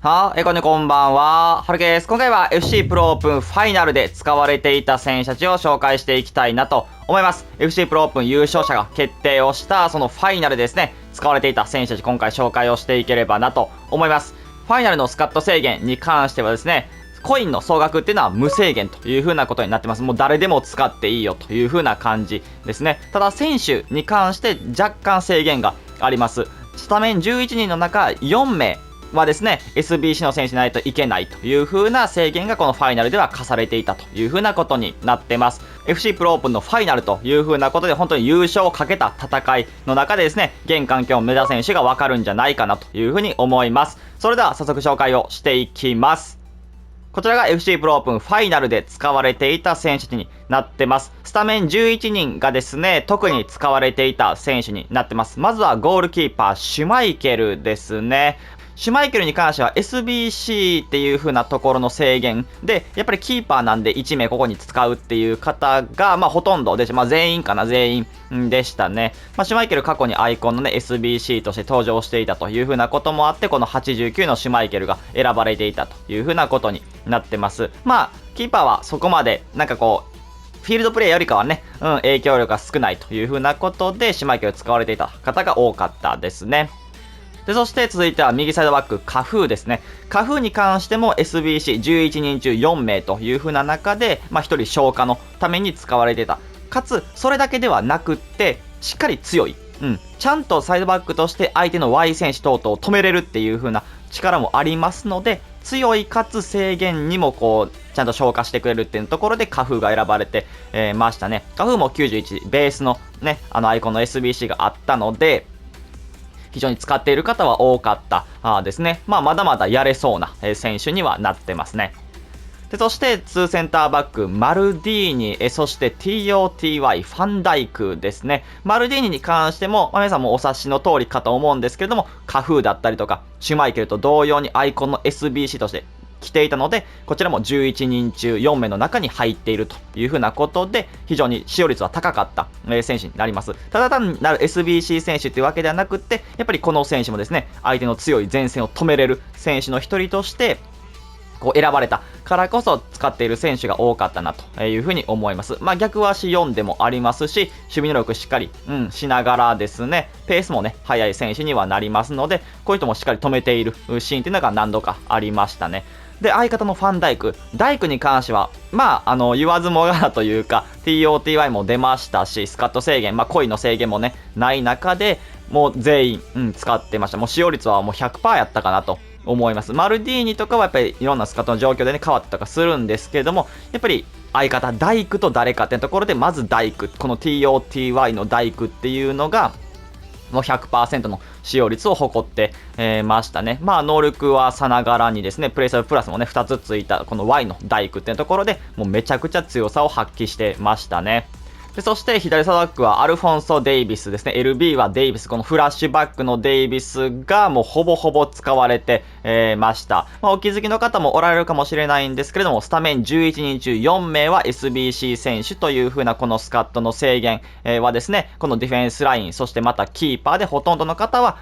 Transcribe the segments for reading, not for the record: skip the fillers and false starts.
こんにちは、こんばんは。はるけです。今回は FC プロオープンファイナルで使われていた選手たちを紹介していきたいなと思います。FC プロオープン優勝者が決定をしたそのファイナルですね、使われていた選手たち今回紹介をしていければなと思います。ファイナルのスカット制限に関してはですね、コインの総額っていうのは無制限という風なことになってます。もう誰でも使っていいよという風な感じですね。ただ選手に関して若干制限があります。スタメン11人の中4名はですね SBC の選手でないといけないという風な制限がこのファイナルでは課されていたという風なことになってます。 FC プロオープンのファイナルという風なことで本当に優勝をかけた戦いの中でですね現環境を目指す選手が分かるんじゃないかなという風に思います。それでは早速紹介をしていきます。こちらが FC プロオープンファイナルで使われていた選手になってます。スタメン11人がですね、特に使われていた選手になってます。まずはゴールキーパー、シュマイケルですね。シュマイケルに関しては SBC っていう風なところの制限で、やっぱりキーパーなんで1名ここに使うっていう方が、ほとんどでした。全員かな、全員でしたね。シュマイケル過去にアイコンのね、SBC として登場していたという風なこともあって、この89のシュマイケルが選ばれていたという風なことになってます。キーパーはそこまで、フィールドプレイよりかはね、影響力が少ないという風なことで、シュマイケル使われていた方が多かったですね。で、そして続いては右サイドバック、カフーですね。カフーに関しても SBC11 人中4名という風な中で、1人消化のために使われていた。かつ、それだけではなくって、しっかり強い。ちゃんとサイドバックとして相手の Y 選手等々を止めれるっていう風な力もありますので、強いかつ制限にもちゃんと消化してくれるっていうところでカフーが選ばれて、ましたね。カフーも91、ベースのね、アイコンの SBC があったので、非常に使っている方は多かったですね。まだまだやれそうな選手にはなってますね。で、そして、2センターバック、マルディーニ、そして TOTY、ファンダイクですね。マルディーニに関しても、皆さんもお察しの通りかと思うんですけれども、カフーだったりとか、シュマイケルと同様にアイコンの SBC として来ていたので、こちらも11人中4名の中に入っているというふうなことで、非常に使用率は高かった選手になります。ただ単なる SBC 選手というわけではなくって、やっぱりこの選手もですね、相手の強い前線を止めれる選手の一人として、選ばれたからこそ使っている選手が多かったなというふうに思います。逆足4でもありますし、守備能力しっかり、しながらですね、ペースもね、速い選手にはなりますので、こういう人もしっかり止めているシーンというのが何度かありましたね。で、相方のファンダイクに関しては、言わずもがなというか、TOTY も出ましたし、スカット制限、コインの制限もね、ない中で、もう全員、使ってました。もう使用率はもう 100% やったかなと思います。マルディーニとかはやっぱりいろんなスカットの状況でね、変わったとかするんですけれども、やっぱり相方、ダイクと誰かっていうところで、まずダイク、この TOTY のダイクっていうのが、もう 100% の使用率を誇って、ましたね。能力はさながらにですね、プレイサーブプラスもね、2つついたこの Y のダイクっていうところで、もうめちゃくちゃ強さを発揮してましたね。で、そして左サイドバックはアルフォンソ・デイビスですね。LB はデイビス。このフラッシュバックのデイビスがもうほぼほぼ使われて、ました。お気づきの方もおられるかもしれないんですけれども、スタメン11人中4名は SBC 選手という風なこのスカットの制限、はですね、このディフェンスライン、そしてまたキーパーでほとんどの方は、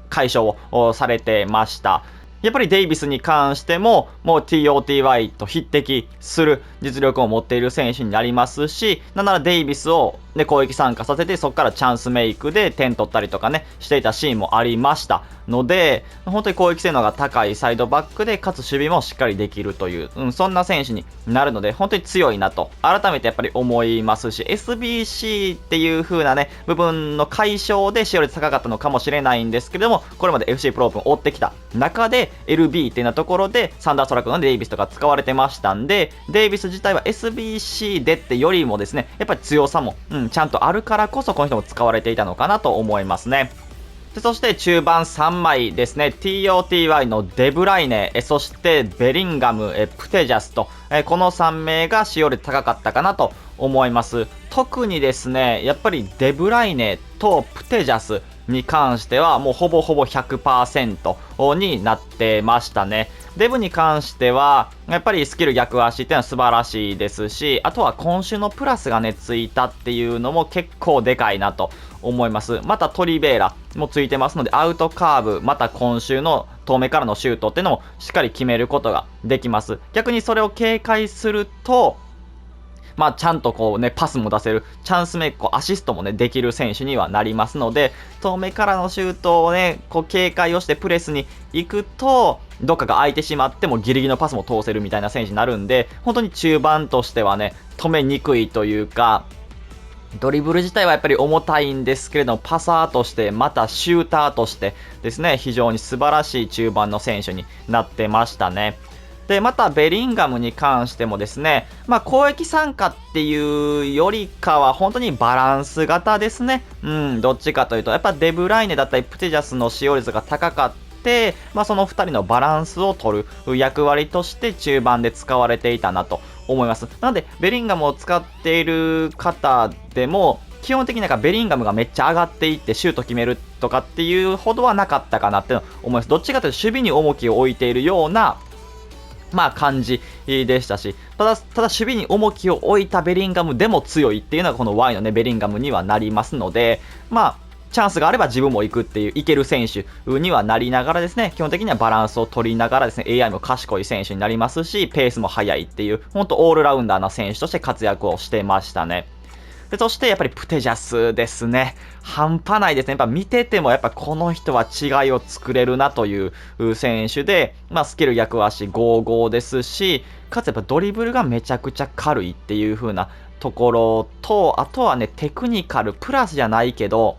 解消をされてました。やっぱりデイビスに関しても、もう TOTY と匹敵する実力を持っている選手になりますし、なんならデイビスを、攻撃参加させて、そこからチャンスメイクで点取ったりとかね、していたシーンもありましたので、本当に攻撃性能が高いサイドバックで、かつ守備もしっかりできるという、そんな選手になるので、本当に強いなと、改めてやっぱり思いますし、SBC っていう風なね、部分の解消で使用率高かったのかもしれないんですけれども、これまで FC プロオープンを追ってきた中で、LB っていうようなところで、サンダーストラックのデイビスとか使われてましたんで、デイビス自体は SBC でってよりもですね、やっぱり強さも、ちゃんとあるからこそこの人も使われていたのかなと思いますね。で、そして中盤3枚ですね。TOTY のデブライネ、そしてベリンガム、プテジャスと、この3名が使用率高かったかなと思います。特にですね、やっぱりデブライネとプテジャスに関してはもうほぼほぼ 100% になってましたね。デブに関してはやっぱりスキル逆足っていうのは素晴らしいですし、あとは今週のプラスがねついたっていうのも結構でかいなと思います。またトリベーラもついてますので、アウトカーブまた今週の遠目からのシュートっていうのもしっかり決めることができます。逆にそれを警戒すると、ちゃんとこうね、パスも出せる、チャンスメイク、アシストもね、できる選手にはなりますので、遠目からのシュートをね、こう警戒をしてプレスに行くと、どっかが空いてしまってもギリギリのパスも通せるみたいな選手になるんで、本当に中盤としてはね、止めにくいというか、ドリブル自体はやっぱり重たいんですけれども、パサーとして、またシューターとしてですね、非常に素晴らしい中盤の選手になってましたね。で、またベリンガムに関してもですね、攻撃参加っていうよりかは本当にバランス型ですね。どっちかというと、やっぱデブライネだったりプテジャスの使用率が高かった、その2人のバランスを取る役割として中盤で使われていたなと思います。なので、ベリンガムを使っている方でも、基本的にベリンガムがめっちゃ上がっていってシュート決めるとかっていうほどはなかったかなって思います。どっちかというと守備に重きを置いているような感じでしたし、ただ守備に重きを置いたベリンガムでも強いっていうのがこの Y のね、ベリンガムにはなりますので、チャンスがあれば自分も行くっていう、いける選手にはなりながらですね、基本的にはバランスを取りながらですね、AI も賢い選手になりますし、ペースも速いっていう、本当オールラウンダーな選手として活躍をしてましたね。で、そしてやっぱりプテジャスですね。半端ないですね。やっぱ見ててもやっぱこの人は違いを作れるなという選手で、スキル逆足55ですし、かつやっぱドリブルがめちゃくちゃ軽いっていう風なところと、あとはね、テクニカルプラスじゃないけど、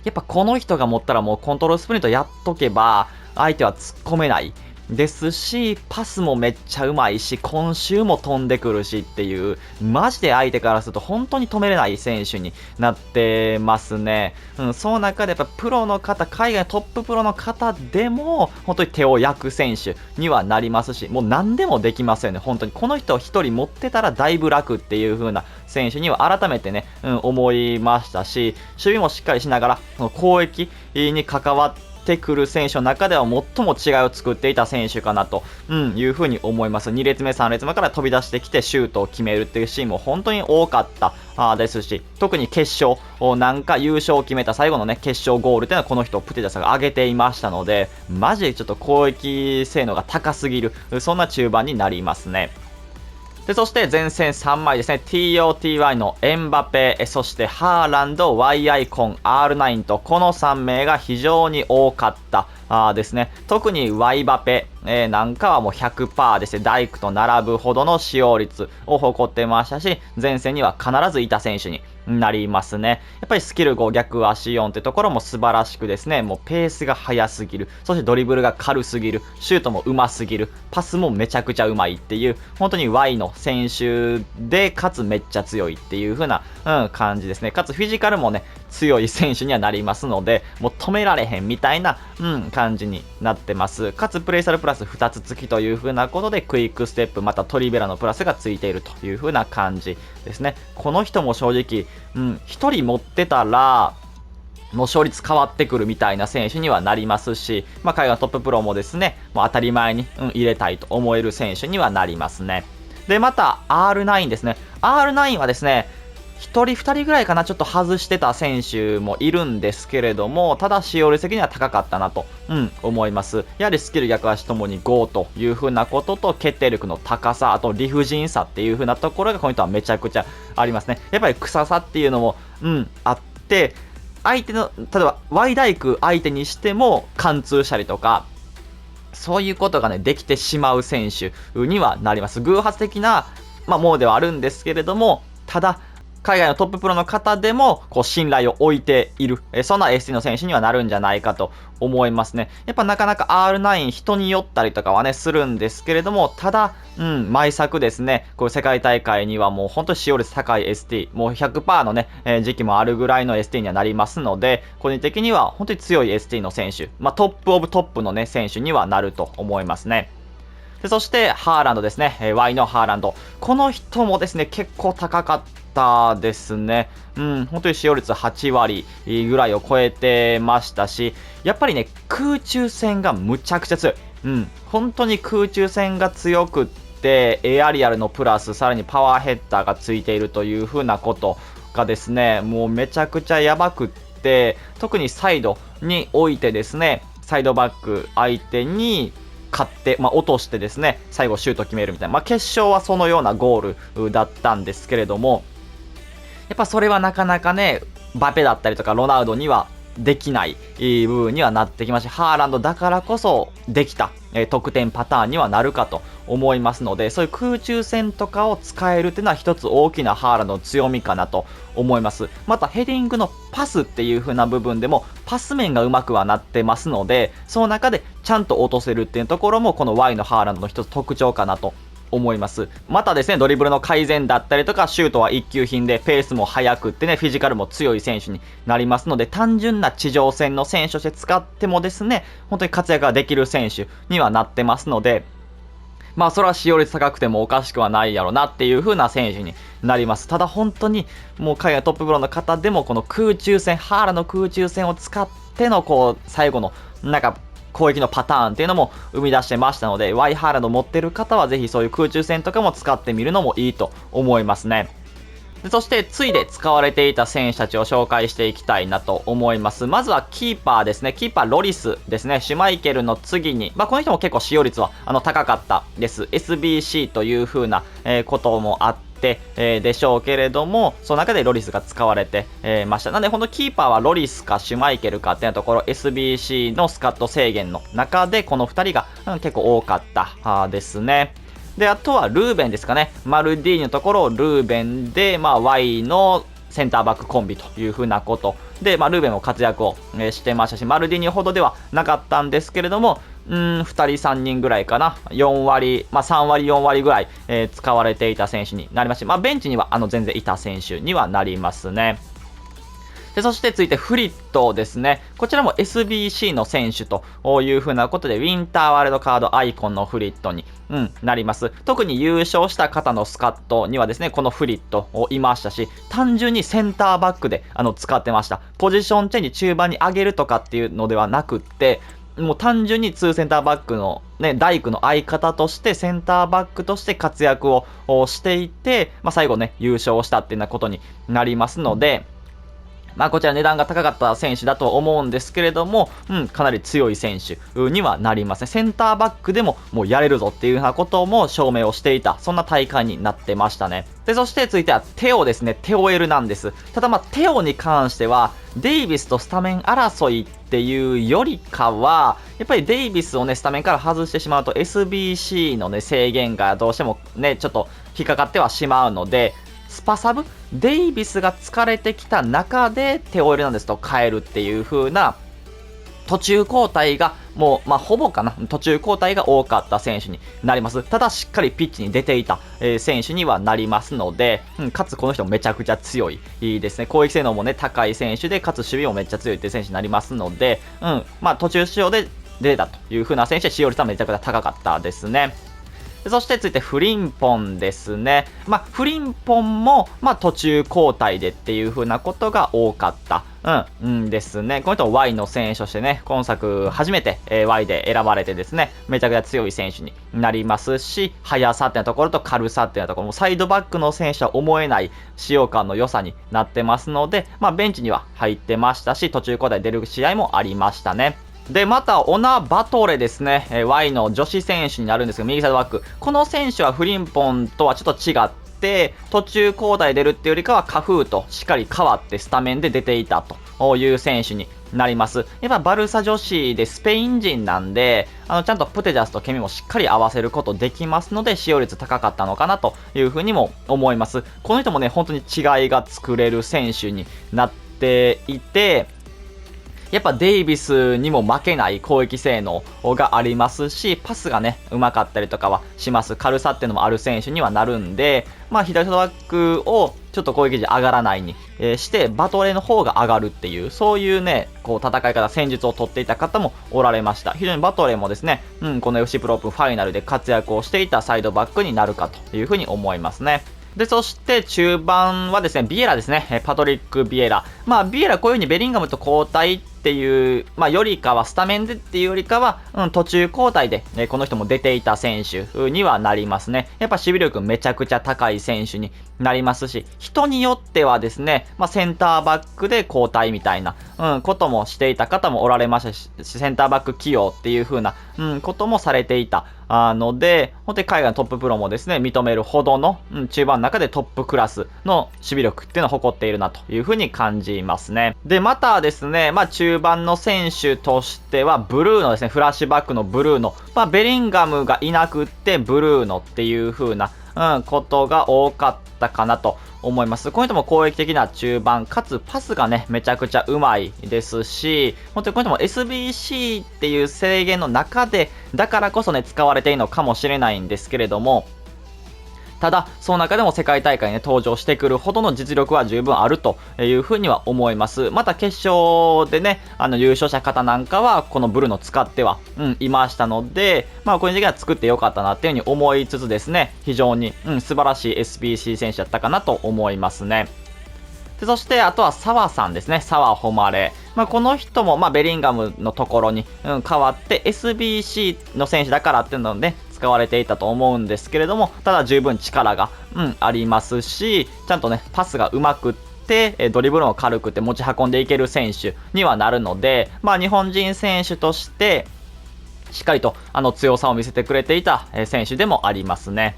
やっぱこの人が持ったらもうコントロールスプリントやっとけば相手は突っ込めないですし、パスもめっちゃうまいし、今週も飛んでくるしっていう、マジで相手からすると本当に止めれない選手になってますね。その中でやっぱプロの方、海外のトッププロの方でも、本当に手を焼く選手にはなりますし、もう何でもできますよね。本当にこの人を一人持ってたらだいぶ楽っていう風な選手には改めてね、思いましたし、守備もしっかりしながら、攻撃に関わってくる選手の中では最も違いを作っていた選手かなと、いうふうに思います。2列目、3列目から飛び出してきてシュートを決めるっていうシーンも本当に多かったですし、特に決勝、なんか優勝を決めた最後のね、決勝ゴールっていうのはこの人、プテジャスが上げていましたので、マジでちょっと攻撃性能が高すぎる、そんな中盤になりますね。で、そして前線3枚ですね。TOTY のエムバペ、そしてハーランド、Y アイコン、R9 と、この3名が非常に多かったですね。特に Y バペ、なんかはもう 100% ですね。ダイクと並ぶほどの使用率を誇ってましたし、前線には必ずいた選手になりますね。やっぱりスキル5逆足4ってところも素晴らしくですね、もうペースが速すぎる、そしてドリブルが軽すぎる、シュートも上手すぎる、パスもめちゃくちゃうまいっていう、本当に Y の選手で、かつめっちゃ強いっていう風な、感じですね。かつフィジカルもね、強い選手にはなりますので、もう止められへんみたいな、感じになってます。かつプレイサルプラス2つ付きという風なことで、クイックステップ、またトリベラのプラスが付いているという風な感じですね。この人も正直、1人持ってたら、もう勝率変わってくるみたいな選手にはなりますし、海外のトッププロもですね、もう当たり前に、入れたいと思える選手にはなりますね。で、また R9 ですね。R9 はですね、1人2人ぐらいかな、ちょっと外してた選手もいるんですけれども、ただ使用率的には高かったなと、思います。やはりスキル逆足ともに5という風なことと、決定力の高さ、あと理不尽さっていう風なところがこの人はめちゃくちゃありますね。やっぱり臭さっていうのも、あって、相手の、例えば Y ダイク相手にしても貫通したりとか、そういうことがね、できてしまう選手にはなります。偶発的な、ものではあるんですけれども、ただ、海外のトッププロの方でも信頼を置いている、そんな ST の選手にはなるんじゃないかと思いますね。やっぱなかなか R9 人によったりとかはねするんですけれども、ただ、毎作ですね、こういう世界大会にはもう本当に使用率高い ST、もう 100% のね、時期もあるぐらいの ST にはなりますので、個人的には本当に強い ST の選手、トップオブトップのね選手にはなると思いますね。で、そしてハーランドですね、Y のハーランド、この人もですね結構高かったですね。本当に使用率8割ぐらいを超えてましたし、やっぱりね、空中戦がむちゃくちゃ強い。本当に空中戦が強くって、エアリアルのプラス、さらにパワーヘッダーがついているという風なことがですね、もうめちゃくちゃやばくって、特にサイドにおいてですね、サイドバック相手に勝って、落としてですね、最後シュート決めるみたいな、決勝はそのようなゴールだったんですけれども、やっぱそれはなかなかね、バペだったりとかロナウドにはできない部分にはなってきまして、ハーランドだからこそできた得点パターンにはなるかと思いますので、そういう空中戦とかを使えるっていうのは一つ大きなハーランドの強みかなと思います。またヘディングのパスっていう風な部分でもパス面がうまくはなってますので、その中でちゃんと落とせるっていうところもこの Y のハーランドの一つ特徴かなと思います。またですね、ドリブルの改善だったりとか、シュートは一級品で、ペースも速くってね、フィジカルも強い選手になりますので、単純な地上戦の選手として使ってもですね、本当に活躍ができる選手にはなってますので、それは使用率高くてもおかしくはないやろなっていう風な選手になります。ただ本当に、もう海外トッププロの方でも、この空中戦、ハーラの空中戦を使っての、最後の、攻撃のパターンっていうのも生み出してましたので、ワイハーランド持ってる方はぜひそういう空中戦とかも使ってみるのもいいと思いますね。そしてついで使われていた選手たちを紹介していきたいなと思います。まずはキーパーですね。キーパーロリスですね。シュマイケルの次に、この人も結構使用率は高かったです。SBC という風なこともあって、でしょうけれども、その中でロリスが使われて、ました。なので、ほんとキーパーはロリスかシュマイケルかっていうところ、SBC のスカット制限の中で、この2人が、結構多かったですね。で、あとはルーベンですかね。マルディーニのところをルーベンで、Y のセンターバックコンビというふうなことで、ルーベンも活躍を、してましたし、マルディーニほどではなかったんですけれども、2人3人ぐらいかな。4割、3割4割ぐらい、使われていた選手になりまして、ベンチには全然いた選手にはなりますね。で、そして続いてフリットですね。こちらも SBC の選手というふうなことで、ウィンターワールドカードアイコンのフリットに、なります。特に優勝した方のスカットにはですね、このフリットをいましたし、単純にセンターバックで使ってました。ポジションチェンジ中盤に上げるとかっていうのではなくって、もう単純に2センターバックのね、大工の相方としてセンターバックとして活躍をしていて、最後ね、優勝したっていうようなことになりますので、こちら値段が高かった選手だと思うんですけれども、かなり強い選手にはなりますね。センターバックでももうやれるぞっていうようなことも証明をしていた、そんな大会になってましたね。で、そして続いてはテオですね。テオエルなんです。ただテオに関しては、デイビスとスタメン争いっていうよりかは、やっぱりデイビスをね、スタメンから外してしまうと SBC のね、制限がどうしてもね、ちょっと引っかかってはしまうので、スパサブデイビスが疲れてきた中でテオエルナンデスと変えるっていう風な途中交代がもう、ほぼかな、途中交代が多かった選手になります。ただしっかりピッチに出ていた、選手にはなりますので、かつこの人もめちゃくちゃ強いですね。攻撃性能もね、高い選手で、かつ守備もめっちゃ強いっていう選手になりますので、途中使用で出たという風な選手で使用率はめちゃくちゃ高かったですね。そして続いてフリンポンですね。フリンポンも、途中交代でっていう風なことが多かった。ですね。この人は Y の選手としてね、今作初めて、Y で選ばれてですね、めちゃくちゃ強い選手になりますし、速さっていうところと軽さっていうところも、サイドバックの選手は思えない使用感の良さになってますので、ベンチには入ってましたし、途中交代出る試合もありましたね。で、また、オナ・バトレですね。Y の女子選手になるんですけど、右サイドバック。この選手はフリンポンとはちょっと違って、途中交代出るっていうよりかは、カフーとしっかり変わってスタメンで出ていたという選手になります。やっぱバルサ女子でスペイン人なんで、ちゃんとプテジャスとケミもしっかり合わせることできますので、使用率高かったのかなというふうにも思います。この人もね、本当に違いが作れる選手になっていて、やっぱデイビスにも負けない攻撃性能がありますし、パスがね、うまかったりとかはします。軽さっていうのもある選手にはなるんで、左サイドバックをちょっと攻撃時上がらないにして、バトレの方が上がるっていう、そういうね、戦い方、戦術を取っていた方もおられました。非常にバトレもですね、この FC プロオープンファイナルで活躍をしていたサイドバックになるかというふうに思いますね。で、そして中盤はですね、ビエラですね。パトリック・ビエラ。ビエラこういう風にベリンガムと交代っっていう、よりかは、スタメンでっていうよりかは、途中交代で、この人も出ていた選手にはなりますね。やっぱ守備力めちゃくちゃ高い選手になりますし、人によってはですね、センターバックで交代みたいな、こともしていた方もおられましたし、センターバック起用っていう風な、こともされていた。ので、本当に海外のトッププロもですね、認めるほどの、中盤の中でトップクラスの守備力っていうのを誇っているなというふうに感じますね。で、またですね、中盤の選手としては、ブルーノですね、フラッシュバックのブルーノ、ベリンガムがいなくってブルーノっていう風な、ことが多かったかなと思います。この人も攻撃的な中盤、かつパスがね、めちゃくちゃうまいですし、本当にこの人も SBC っていう制限の中で、だからこそね、使われているのかもしれないんですけれども、ただ、その中でも世界大会に、登場してくるほどの実力は十分あるというふうには思います。また決勝でね、優勝者方なんかは、このブルーノ使っては、いましたので、個人的には作ってよかったなっていうふうに思いつつですね、非常に、素晴らしい SBC 選手だったかなと思いますね。でそして、あとは澤さんですね。澤誉。この人も、ベリンガムのところに、変わって SBC の選手だからっていうので、使われていたと思うんですけれども、ただ十分力が、ありますし、ちゃんとね、パスがうまくって、ドリブルも軽くて持ち運んでいける選手にはなるので、日本人選手として、しっかりと強さを見せてくれていた選手でもありますね。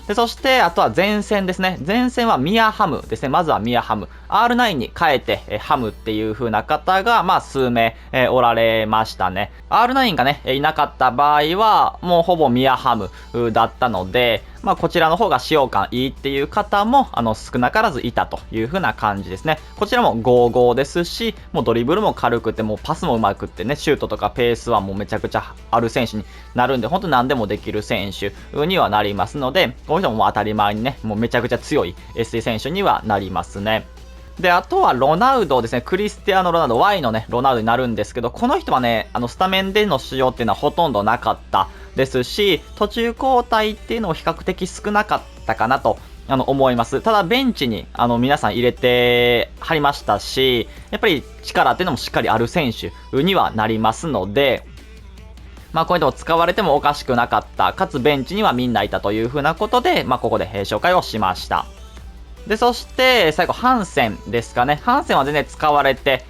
でそして、あとは前線ですね。前線はミアハムですね。まずはミアハム。R9 に変えて、ハムっていう風な方が、数名、おられましたね。R9 がね、いなかった場合は、もうほぼミアハムだったので、こちらの方が使用感いいっていう方も、少なからずいたという風な感じですね。こちらも55ですし、もうドリブルも軽くて、もうパスもうまくってね、シュートとかペースはもうめちゃくちゃある選手になるんで、本当何でもできる選手にはなりますので、この人ももう当たり前にね、もうめちゃくちゃ強い SC 選手にはなりますね。で、あとはロナウドですね。クリスティアーノ・ロナウド、Y のね、ロナウドになるんですけど、この人はね、スタメンでの出場っていうのはほとんどなかったですし、途中交代っていうのも比較的少なかったかなと思います。ただ、ベンチに皆さん入れてはりましたし、やっぱり力っていうのもしっかりある選手にはなりますので、こういうのを使われてもおかしくなかった。かつベンチにはみんないたというふうなことで、ここで紹介をしました。で、そして、最後、ハンセンですかね。ハンセンは全然使われて、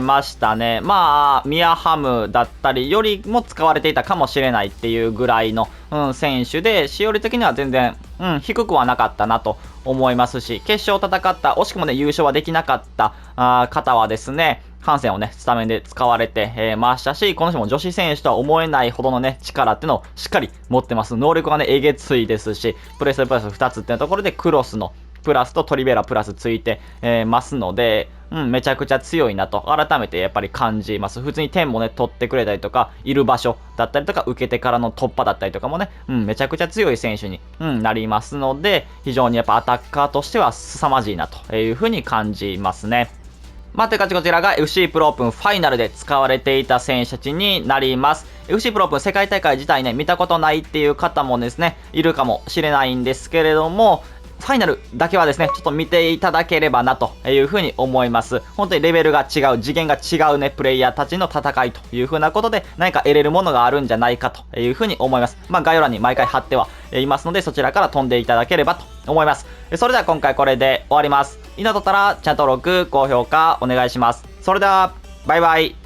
ましたね。ミアハムだったりよりも使われていたかもしれないっていうぐらいの、選手で、使用率的には全然、低くはなかったなと思いますし、決勝戦った、惜しくもね、優勝はできなかった方はですね、ハンセンをね、スタメンで使われてましたし、この人も女子選手とは思えないほどのね、力っていうのをしっかり持ってます。能力がね、えげついですし、プレスプラス2つっていうところでクロスのプラスとトリベラプラスついて、ますので、めちゃくちゃ強いなと改めてやっぱり感じます。普通に点もね、取ってくれたりとか、いる場所だったりとか、受けてからの突破だったりとかもね、めちゃくちゃ強い選手に、なりますので、非常にやっぱアタッカーとしては凄まじいなというふうに感じますね。という感じこちらが FC プロオープンファイナルで使われていた選手たちになります。FC プロオープン世界大会自体ね、見たことないっていう方もですね、いるかもしれないんですけれども、ファイナルだけはですね、ちょっと見ていただければなというふうに思います。本当にレベルが違う、次元が違うね、プレイヤーたちの戦いというふうなことで、何か得れるものがあるんじゃないかというふうに思います。概要欄に毎回貼ってはいますので、そちらから飛んでいただければと思います。それでは今回これで終わります。いいのだったら、チャンネル登録、高評価お願いします。それでは、バイバイ。